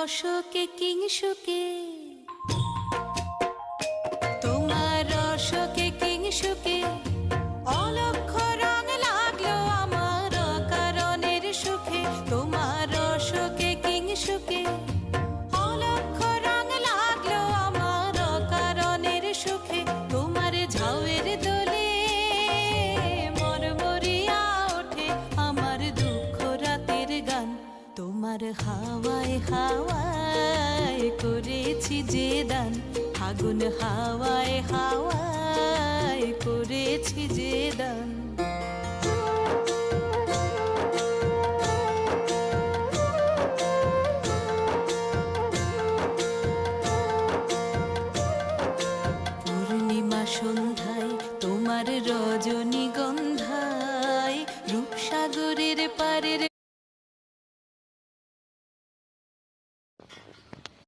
রসকে কিংসুকে, তোমার রসকে কিংসুকে অলক্ষ রং লাগলো আমার কারণের সুখে। তোমার রসকে কিংসুকে অলক্ষ রং লাগলো আমার কারণের সুখে। তোমার ঝাউয়ের দোলে মরমরিয়া ওঠে আমার দুঃখ রাতের গান। তোমার হাওয়ায় হাওয়ায় করেছি যে দান, আগুন হাওয়ায় হাওয়ায় করেছি যে দান। পূর্ণিমা সন্ধ্যায় তোমার রজনীগন্ধায় রূপসাগরের পারের